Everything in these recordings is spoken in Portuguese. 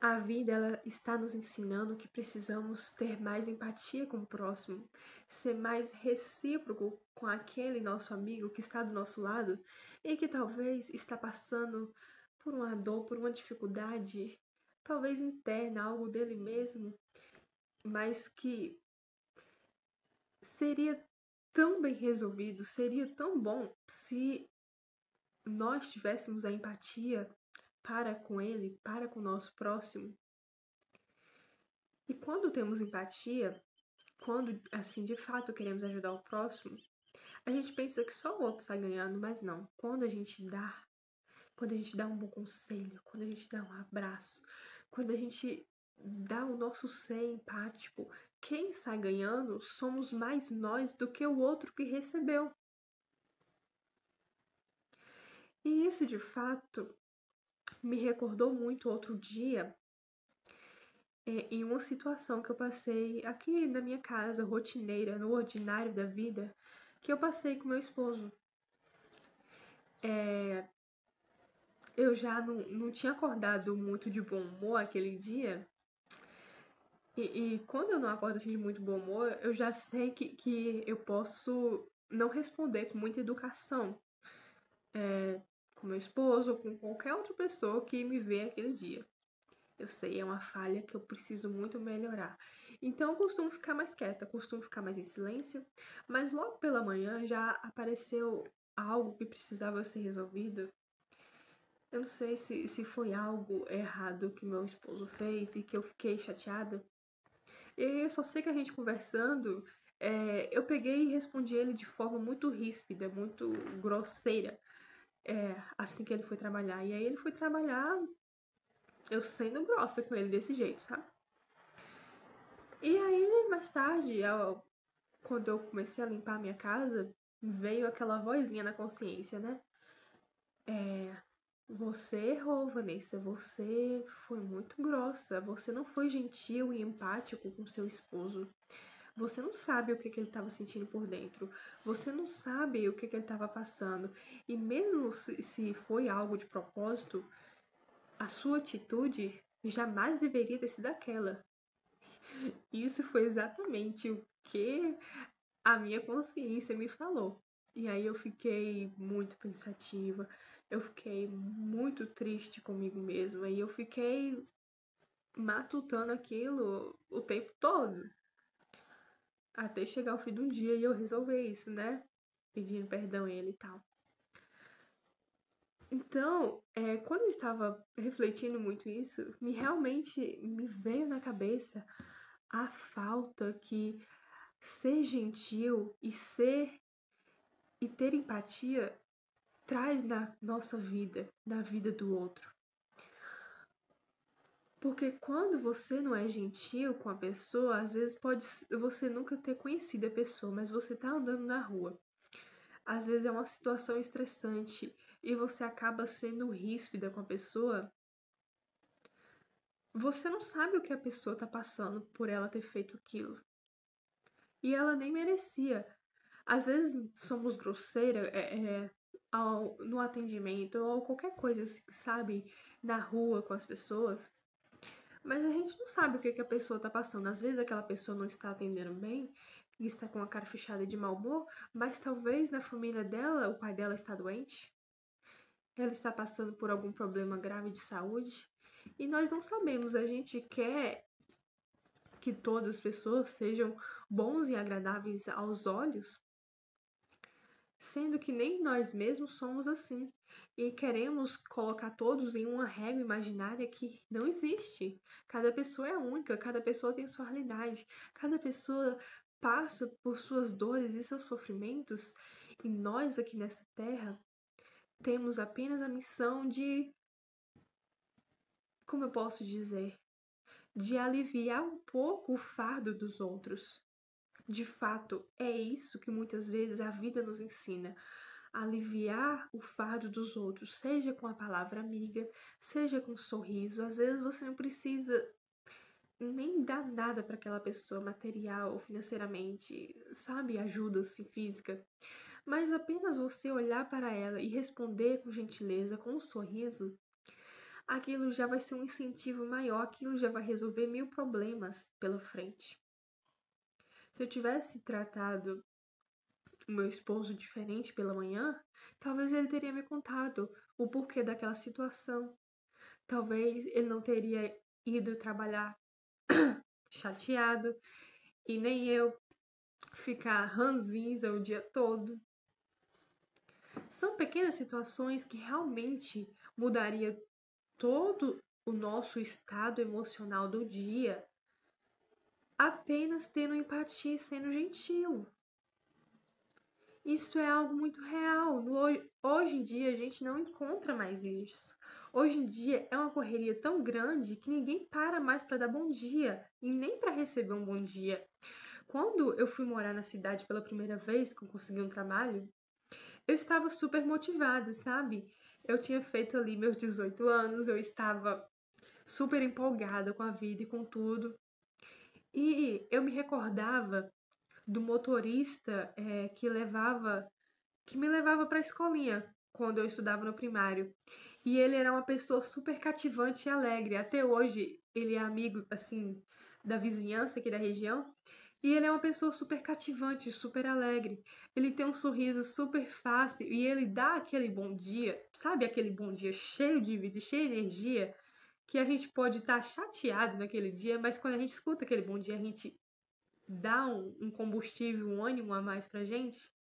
A vida ela está nos ensinando que precisamos ter mais empatia com o próximo, ser mais recíproco com aquele nosso amigo que está do nosso lado e que talvez está passando por uma dor, por uma dificuldade, talvez interna, algo dele mesmo, mas que seria tão bem resolvido, seria tão bom se nós tivéssemos a empatia para com ele, para com o nosso próximo. E quando temos empatia, quando assim de fato queremos ajudar o próximo, a gente pensa que só o outro sai ganhando, mas não. Quando a gente dá um bom conselho, quando a gente dá um abraço, quando a gente dá o nosso ser empático, quem sai ganhando somos mais nós do que o outro que recebeu. E isso de fato me recordou muito outro dia, em uma situação que eu passei aqui na minha casa, rotineira, no ordinário da vida, que eu passei com meu esposo. Eu já não tinha acordado muito de bom humor aquele dia. E quando eu não acordo assim de muito bom humor, eu já sei que eu posso não responder com muita educação, com meu esposo ou com qualquer outra pessoa que me vê aquele dia. Eu sei, é uma falha que eu preciso muito melhorar. Então eu costumo ficar mais quieta, costumo ficar mais em silêncio, mas logo pela manhã já apareceu algo que precisava ser resolvido. Eu não sei se foi algo errado que meu esposo fez e que eu fiquei chateada. E aí eu só sei que a gente conversando, eu peguei e respondi ele de forma muito ríspida, muito grosseira, assim que ele foi trabalhar. E aí ele foi trabalhar, eu sendo grossa com ele desse jeito, sabe? E aí, mais tarde, quando eu comecei a limpar a minha casa, veio aquela vozinha na consciência, né? Você errou, Vanessa. Você foi muito grossa. Você não foi gentil e empático com seu esposo. Você não sabe o que ele estava sentindo por dentro. Você não sabe o que ele estava passando. E mesmo se foi algo de propósito, a sua atitude jamais deveria ter sido aquela. Isso foi exatamente o que a minha consciência me falou. E aí eu fiquei muito pensativa, eu fiquei muito triste comigo mesma e eu fiquei matutando aquilo o tempo todo, até chegar o fim de um dia e eu resolver isso, né? Pedindo perdão a ele e tal. Então, quando eu estava refletindo muito isso, realmente me veio na cabeça a falta que ser gentil e ter empatia traz na nossa vida, na vida do outro. Porque quando você não é gentil com a pessoa, às vezes pode você nunca ter conhecido a pessoa, mas você tá andando na rua. Às vezes é uma situação estressante e você acaba sendo ríspida com a pessoa. Você não sabe o que a pessoa tá passando por ela ter feito aquilo. E ela nem merecia. Às vezes somos grosseiras no atendimento ou qualquer coisa, assim, sabe, na rua com as pessoas, mas a gente não sabe o que a pessoa tá passando. Às vezes aquela pessoa não está atendendo bem e está com a cara fechada de mau humor, mas talvez na família dela o pai dela está doente, ela está passando por algum problema grave de saúde e nós não sabemos. A gente quer que todas as pessoas sejam bons e agradáveis aos olhos, sendo que nem nós mesmos somos assim. E queremos colocar todos em uma régua imaginária que não existe. Cada pessoa é única, cada pessoa tem sua realidade, cada pessoa passa por suas dores e seus sofrimentos, e nós aqui nessa terra temos apenas a missão de, como eu posso dizer, de aliviar um pouco o fardo dos outros. De fato, é isso que muitas vezes a vida nos ensina: aliviar o fardo dos outros, seja com a palavra amiga, seja com um sorriso. Às vezes você não precisa nem dar nada para aquela pessoa, material ou financeiramente, sabe, ajuda assim, física, mas apenas você olhar para ela e responder com gentileza, com um sorriso, aquilo já vai ser um incentivo maior, aquilo já vai resolver 1000 problemas pela frente. Se eu tivesse tratado o meu esposo diferente pela manhã, talvez ele teria me contado o porquê daquela situação. Talvez ele não teria ido trabalhar chateado e nem eu ficar ranzinza o dia todo. São pequenas situações que realmente mudaria todo o nosso estado emocional do dia apenas tendo empatia e sendo gentil. Isso é algo muito real. Hoje em dia a gente não encontra mais isso. Hoje em dia é uma correria tão grande que ninguém para mais para dar bom dia e nem para receber um bom dia. Quando eu fui morar na cidade pela primeira vez, que eu consegui um trabalho, eu estava super motivada, sabe? Eu tinha feito ali meus 18 anos, eu estava super empolgada com a vida e com tudo. E eu me recordava do motorista que me levava para a escolinha quando eu estudava no primário. E ele era uma pessoa super cativante e alegre. Até hoje ele é amigo assim da vizinhança aqui da região. E ele é uma pessoa super cativante, super alegre. Ele tem um sorriso super fácil e ele dá aquele bom dia, sabe? Aquele bom dia cheio de vida, cheio de energia, que a gente pode estar chateado naquele dia, mas quando a gente escuta aquele bom dia, a gente dá um combustível, um ânimo a mais pra gente.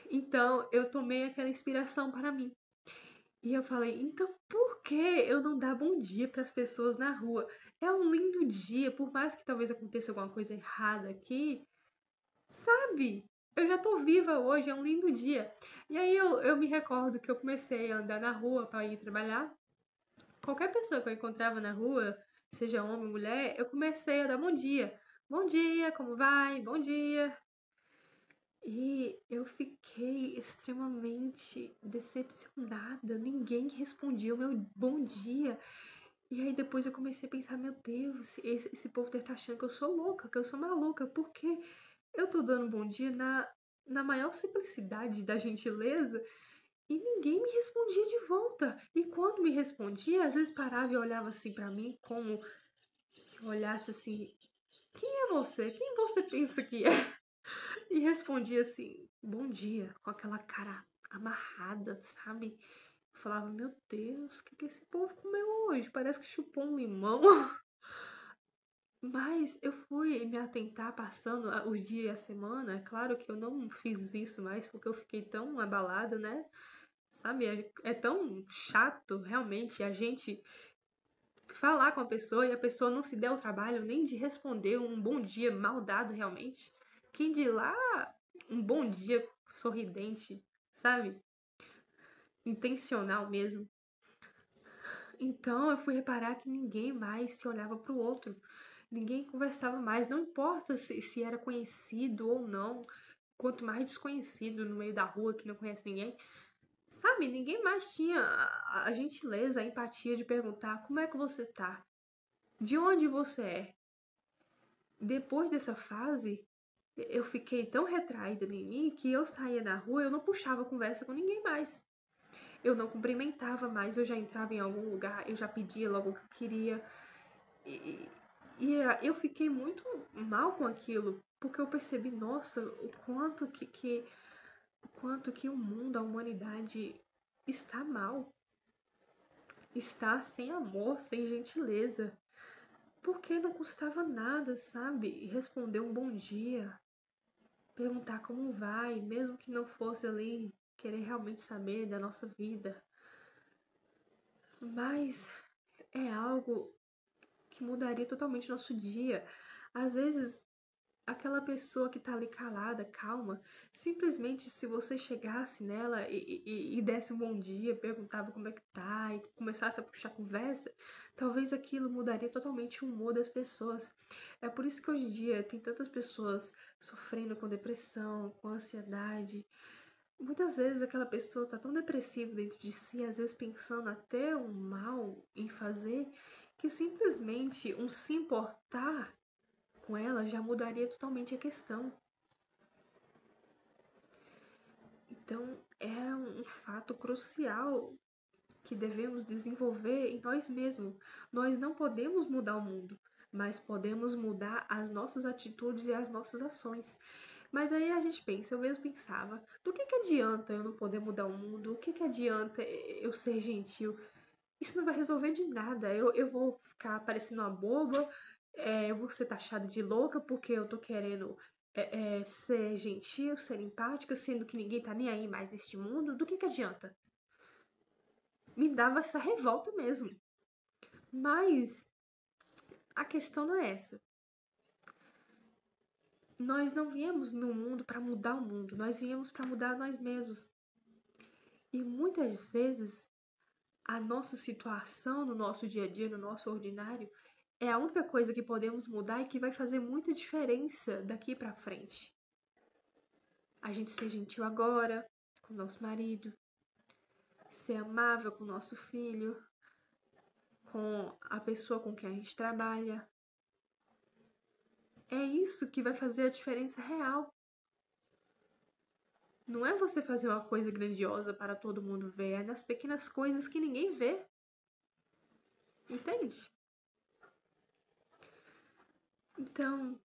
Então eu tomei aquela inspiração para mim. E eu falei, então por que eu não dar bom dia para as pessoas na rua? É um lindo dia, por mais que talvez aconteça alguma coisa errada aqui, sabe? Eu já tô viva hoje, é um lindo dia. E aí eu me recordo que eu comecei a andar na rua para ir trabalhar. Qualquer pessoa que eu encontrava na rua, seja homem ou mulher, eu comecei a dar bom dia. Bom dia, como vai? Bom dia. E eu fiquei extremamente decepcionada. Ninguém respondia o meu bom dia. E aí depois eu comecei a pensar, meu Deus, esse povo deve estar achando que eu sou louca, que eu sou maluca, porque eu tô dando bom dia na maior simplicidade da gentileza e ninguém me respondia de volta. E quando me respondia, às vezes parava e olhava assim pra mim como se olhasse assim, quem é você? Quem você pensa que é? E respondia assim, bom dia, com aquela cara amarrada, sabe? Eu falava, meu Deus, o que esse povo comeu hoje? Parece que chupou um limão. Mas eu fui me atentar passando os dias e a semana. Claro que eu não fiz isso mais porque eu fiquei tão abalada, né? Sabe? É tão chato realmente a gente falar com a pessoa e a pessoa não se der o trabalho nem de responder um bom dia mal dado realmente. Quem de lá um bom dia sorridente, sabe? Intencional mesmo. Então eu fui reparar que ninguém mais se olhava pro outro. Ninguém conversava mais, não importa se era conhecido ou não. Quanto mais desconhecido no meio da rua que não conhece ninguém, sabe? Ninguém mais tinha a gentileza, a empatia de perguntar como é que você tá? De onde você é? Depois dessa fase, eu fiquei tão retraída em mim que eu saía na rua e eu não puxava conversa com ninguém mais. Eu não cumprimentava mais, eu já entrava em algum lugar, eu já pedia logo o que eu queria. E, eu fiquei muito mal com aquilo, porque eu percebi, nossa, o quanto que o mundo, a humanidade está mal. Está sem amor, sem gentileza. Porque não custava nada, sabe? Responder um bom dia, perguntar como vai, mesmo que não fosse ali querer realmente saber da nossa vida. Mas é algo que mudaria totalmente o nosso dia. Às vezes, aquela pessoa que tá ali calada, calma, simplesmente se você chegasse nela e desse um bom dia, perguntava como é que tá e começasse a puxar conversa, talvez aquilo mudaria totalmente o humor das pessoas. É por isso que hoje em dia tem tantas pessoas sofrendo com depressão, com ansiedade. Muitas vezes aquela pessoa tá tão depressiva dentro de si, às vezes pensando até o mal em fazer, que simplesmente um se importar com ela já mudaria totalmente a questão. Então é um fato crucial que devemos desenvolver em nós mesmos. Nós não podemos mudar o mundo, mas podemos mudar as nossas atitudes e as nossas ações. Mas aí a gente pensa, eu mesmo pensava, do que adianta eu não poder mudar o mundo? O que adianta eu ser gentil? Isso não vai resolver de nada. Eu vou ficar parecendo uma boba, eu vou ser taxada de louca porque eu tô querendo ser gentil, ser empática, sendo que ninguém tá nem aí mais neste mundo. Do que adianta? Me dava essa revolta mesmo. Mas a questão não é essa. Nós não viemos no mundo para mudar o mundo, nós viemos para mudar nós mesmos. E muitas vezes a nossa situação no nosso dia a dia, no nosso ordinário, é a única coisa que podemos mudar e que vai fazer muita diferença daqui para frente. A gente ser gentil agora com o nosso marido, ser amável com o nosso filho, com a pessoa com quem a gente trabalha. É isso que vai fazer a diferença real. Não é você fazer uma coisa grandiosa para todo mundo ver, é nas pequenas coisas que ninguém vê. Entende? Então,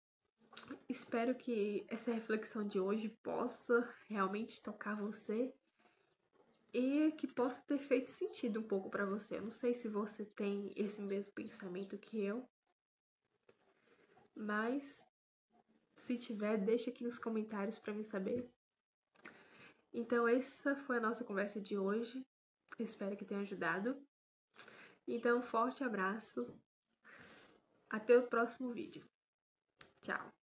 espero que essa reflexão de hoje possa realmente tocar você e que possa ter feito sentido um pouco para você. Eu não sei se você tem esse mesmo pensamento que eu, mas se tiver, deixa aqui nos comentários para me saber. Então, essa foi a nossa conversa de hoje. Espero que tenha ajudado. Então, forte abraço. Até o próximo vídeo. Tchau.